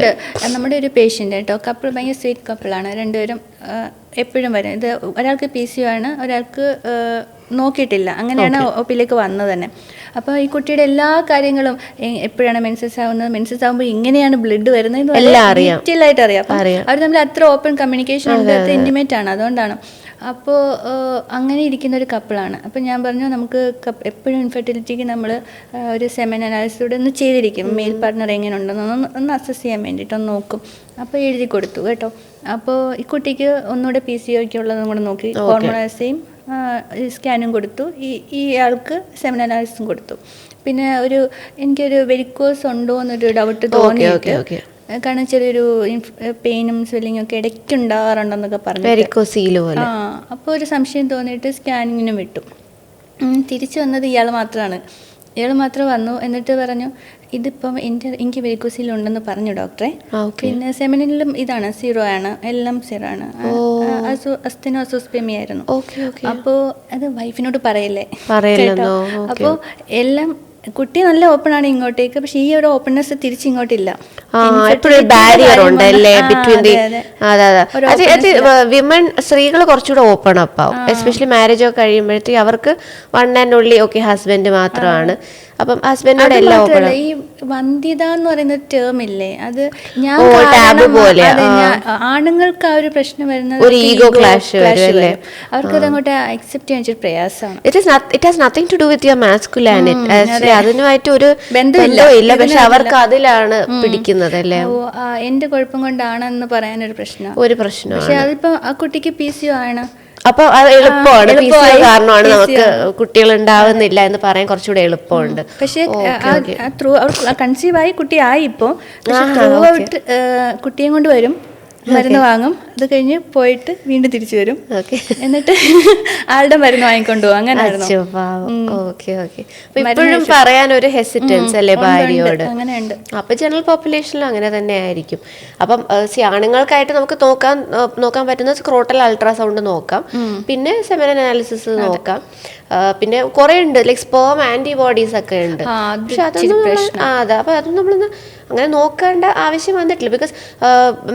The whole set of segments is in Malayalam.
നമ്മുടെ ഒരു പേഷ്യൻ്റ് കേട്ടോ, കപ്പിൾ ഭയങ്കര സ്വീറ്റ് കപ്പിളാണ് രണ്ടുപേരും. എപ്പോഴും വരും. ഇത് ഒരാൾക്ക് PCO ആണ്, ഒരാൾക്ക് നോക്കിയിട്ടില്ല. അങ്ങനെയാണ് ഒപ്പിലേക്ക് വന്നത് തന്നെ. അപ്പോൾ ഈ കുട്ടിയുടെ എല്ലാ കാര്യങ്ങളും എപ്പോഴാണ് മെൻസസ് ആവുന്നത്, മെൻസസ് ആകുമ്പോൾ ഇങ്ങനെയാണ് ബ്ലഡ് വരുന്നത്, ഡീറ്റെയിൽ ആയിട്ട് അറിയാം. അവർ തമ്മിൽ അത്ര ഓപ്പൺ കമ്മ്യൂണിക്കേഷൻ ഉണ്ട്, ഇൻറ്റിമേറ്റ് ആണ്, അതുകൊണ്ടാണ്. അപ്പോൾ അങ്ങനെ ഇരിക്കുന്ന ഒരു കപ്പിളാണ്. അപ്പോൾ ഞാൻ പറഞ്ഞു നമുക്ക് എപ്പോഴും ഇൻഫെർട്ടിലിറ്റിക്ക് നമ്മൾ ഒരു സെമൻ അനാലിസിലൂടെ ഒന്ന് ചെയ്തിരിക്കും, മെയിൽ പാർട്ട്ണർ എങ്ങനെ ഉണ്ടെന്ന് ഒന്ന് അസസ് ചെയ്യാൻ വേണ്ടിയിട്ടൊന്ന് നോക്കും. അപ്പോൾ എഴുതി കൊടുത്തു കേട്ടോ. അപ്പോൾ ഈ കുട്ടിക്ക് ഒന്നുകൂടെ PCOയ്ക്ക് ഉള്ളതും കൂടെ നോക്കി, ഹോർമോണാസിയും സ്കാനും കൊടുത്തു, ഈ ആൾക്ക് സെമൻ അനാലിസിസും കൊടുത്തു. പിന്നെ എനിക്കൊരു വെരിക്കോസ് ഉണ്ടോ എന്നൊരു ഡൗട്ട് തോന്നി. കാരണം ചെറിയൊരു പെയിനും സ്വെല്ലിങ്ങും ഒക്കെ ഇടയ്ക്ക് ഉണ്ടാകാറുണ്ടെന്നൊക്കെ പറഞ്ഞു. അപ്പോൾ ഒരു സംശയം തോന്നിയിട്ട് സ്കാനിങ്ങിനും വിട്ടു. തിരിച്ചു വന്നത് ഇയാൾ മാത്രം വന്നു. എന്നിട്ട് പറഞ്ഞു ഇതിപ്പം എനിക്ക് വെരിക്കോസിലുണ്ടെന്ന് പറഞ്ഞു ഡോക്ടറെ. പിന്നെ സെമിനിലും ഇതാണ് 0 ആണ്, എല്ലാം 0 ആണ്. അസ്തനോസോസ്പെമിയായിരുന്നു. അപ്പോൾ അത് വൈഫിനോട് പറയല്ലേ കേട്ടോ. അപ്പോൾ എല്ലാം കുട്ടി നല്ല ഓപ്പൺ ആണ് ഇങ്ങോട്ടേക്ക്, പക്ഷെ ഈ ഒരു ഓപ്പൺനെസ് തിരിച്ചിങ്ങോട്ടില്ല. സ്ത്രീകൾ കുറച്ചുകൂടെ ഓപ്പൺ അപ്പ് ആവും, എസ്പെഷ്യലി മാരേജ് ഒക്കെ കഴിയുമ്പോഴത്തേക്ക് അവർക്ക് വൺ ആൻഡ് ഓൺലി ഹസ്ബൻഡ് മാത്രമാണ്. അപ്പം ഹസ്ബൻഡിനോട് എല്ലാം ഓപ്പൺ. ഈ വന്ധ്യത എന്ന് പറയുന്ന ടേം ഇല്ലേ, അത് ഞാൻ ആണുങ്ങൾക്ക് ആ ഒരു പ്രശ്നം വരുന്നത് ഒരു ഈഗോ ക്ലാഷ് വരും. അവർക്കത് അങ്ങോട്ട് അക്സെപ്റ്റ് ചെയ്യാൻ ഇച്ചിരി പ്രയാസമാണ്. It has nothing to do with your masculinity. അതിനുമായിട്ട് ഒരു ബന്ധമില്ല, പക്ഷെ അവർക്ക് അതിലാണ് പിടിക്കുന്നത് അല്ലേ. എന്റെ കുഴപ്പം കൊണ്ടാണെന്ന് പറയാനൊരു പ്രശ്നം, പക്ഷെ അതിപ്പോ ആ കുട്ടിക്ക് PCO ആണ്. അപ്പൊ അത് എളുപ്പമാണ്, PCO കാരണമാണ് നമുക്ക് കുട്ടികൾ ഉണ്ടാവുന്നില്ല എന്ന് പറയാൻ കുറച്ചുകൂടെ എളുപ്പമുണ്ട്. പക്ഷെ കൺസീവ് ആയി കുട്ടി ആയി ഇപ്പോ, കുട്ടിയെ കൊണ്ട് വരും, മരുന്ന് വാങ്ങും, അത് കഴിഞ്ഞ് പോയിട്ട് വീണ്ടും തിരിച്ചു വരും, എന്നിട്ട് ആളുടെ മരുന്ന് വാങ്ങിക്കൊണ്ടു പോകും. അങ്ങനെയായിരുന്നു. ഇപ്പോഴും പറയാൻ ഒരു ഹെസിറ്റൻസ് അല്ലേ ഭാര്യയോട്. അങ്ങനെയുണ്ട്. അപ്പൊ ജനറൽ പോപ്പുലേഷനിലും അങ്ങനെ തന്നെ ആയിരിക്കും. അപ്പം ആണുങ്ങൾക്കായിട്ട് നമുക്ക് നോക്കാൻ പറ്റുന്ന സ്ക്രോട്ടൽ അൾട്രാസൗണ്ട് നോക്കാം, പിന്നെ സെമൻ അനാലിസിസ് നോക്കാം, പിന്നെ കുറെ ഉണ്ട്, ലൈക് സ്പേം ആന്റിബോഡീസ് ഒക്കെ ഉണ്ട്. പക്ഷെ അതൊന്നും നമ്മളൊന്ന് അങ്ങനെ നോക്കേണ്ട ആവശ്യം വന്നിട്ടില്ല. ബിക്കോസ്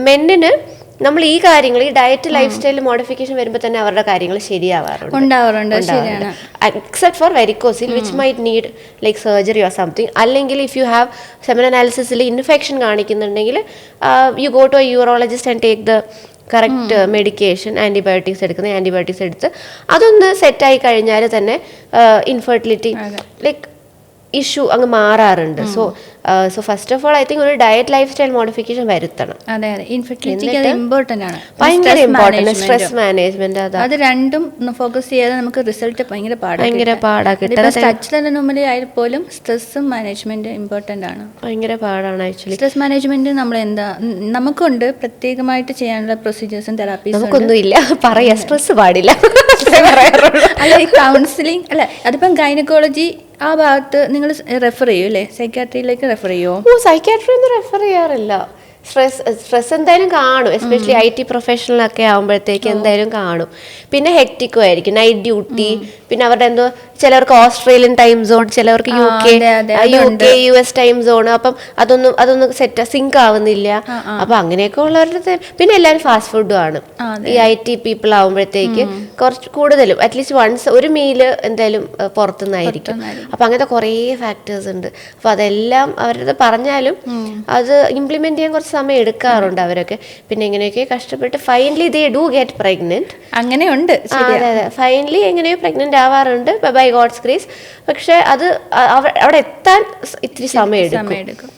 മെന്നിന് നമ്മൾ ഈ കാര്യങ്ങൾ, ഈ ഡയറ്റ് ലൈഫ് സ്റ്റൈൽ മോഡിഫിക്കേഷൻ വരുമ്പോൾ തന്നെ അവരുടെ കാര്യങ്ങൾ ശരിയാവാറുണ്ട്, except for varicocele which might need like surgery or something. അല്ലെങ്കിൽ ഇഫ് യു ഹാവ് സെമൻ അനാലിസിസിൽ ഇൻഫെക്ഷൻ കാണിക്കുന്നുണ്ടെങ്കിൽ you go to a urologist and take the correct medication, antibiotics എടുത്ത് അതൊന്ന് സെറ്റായി കഴിഞ്ഞാൽ തന്നെ ഇൻഫെർട്ടിലിറ്റി ലൈക്ക് ഇഷ്യൂ അങ്ങ് മാറാറുണ്ട്. So first of all I think ഒരു ഡയറ്റ് ലൈഫ് സ്റ്റൈൽ മോഡിഫിക്കേഷൻ വരുത്തണം. ഭയങ്കര ഇമ്പോർട്ടന്റ്. സ്ട്രെസ് മാനേജ്മെന്റ്, അത് രണ്ടും ഫോക്കസ് ചെയ്യാതെ നമുക്ക് റിസൾട്ട് ഭയങ്കര പോലും സ്ട്രെസ്സും മാനേജ്മെന്റ് ഇമ്പോർട്ടന്റ് ആണ്. ഭയങ്കര പാടാണ് ആക്ച്വലി. സ്ട്രെസ് മാനേജ്മെന്റ് നമ്മൾ നമുക്കുണ്ട് പ്രത്യേകമായിട്ട് ചെയ്യാനുള്ള പ്രൊസീജിയേഴ്സും തെറാപ്പീസും. നമുക്കൊന്നും ഇല്ല, പറയാ സ്ട്രെസ് പാടില്ല. അല്ല, ഈ കൗൺസിലിംഗ് അല്ല, അതിപ്പം ഗൈനക്കോളജി ആ ഭാഗത്ത് നിങ്ങൾ റെഫർ ചെയ്യൂ അല്ലേ, സൈക്യാട്രിയിലേക്ക് റെഫർ ചെയ്യുമോ? സൈക്യാട്രി ഒന്നും റെഫർ ചെയ്യാറില്ല. സ്ട്രെസ് എന്തായാലും കാണും, എസ്പെഷ്യലി IT പ്രൊഫഷണലൊക്കെ ആകുമ്പോഴത്തേക്ക് എന്തായാലും കാണും. പിന്നെ ഹെക്റ്റിക്കും ആയിരിക്കും, നൈറ്റ് ഡ്യൂട്ടി, പിന്നെ അവരുടെ ചിലവർക്ക് ഓസ്ട്രേലിയൻ ടൈം സോൺ, ചിലവർക്ക് UK US ടൈം സോൺ. അപ്പം അതൊന്നും സിങ്ക് ആവുന്നില്ല. അപ്പൊ അങ്ങനെയൊക്കെ ഉള്ളവരുടെ പിന്നെ എല്ലാവരും ഫാസ്റ്റ് ഫുഡും ആണ്. ഈ IT പീപ്പിൾ ആവുമ്പോഴത്തേക്ക് കുറച്ച് കൂടുതലും അറ്റ്ലീസ്റ്റ് വൺസ് ഒരു മീല് എന്തായാലും പുറത്തുനിന്നായിരിക്കും. അപ്പൊ അങ്ങനത്തെ കുറേ ഫാക്ടേഴ്സ് ഉണ്ട്. അപ്പൊ അതെല്ലാം അവരുടെ പറഞ്ഞാലും അത് ഇംപ്ലിമെന്റ് ചെയ്യാൻ കുറച്ച് സമയം എടുക്കാറുണ്ട് അവരൊക്കെ. പിന്നെ എങ്ങനെയൊക്കെ കഷ്ടപ്പെട്ട് finally they do get pregnant. അങ്ങനെയുണ്ട്, ഫൈനലി എങ്ങനെയോ പ്രഗ്നന്റ് ആവാറുണ്ട് ബൈ ഗോഡ്സ് ഗ്രേസ്. പക്ഷെ അത് അവിടെ എത്താൻ ഇത്തിരി സമയം എടുക്കും.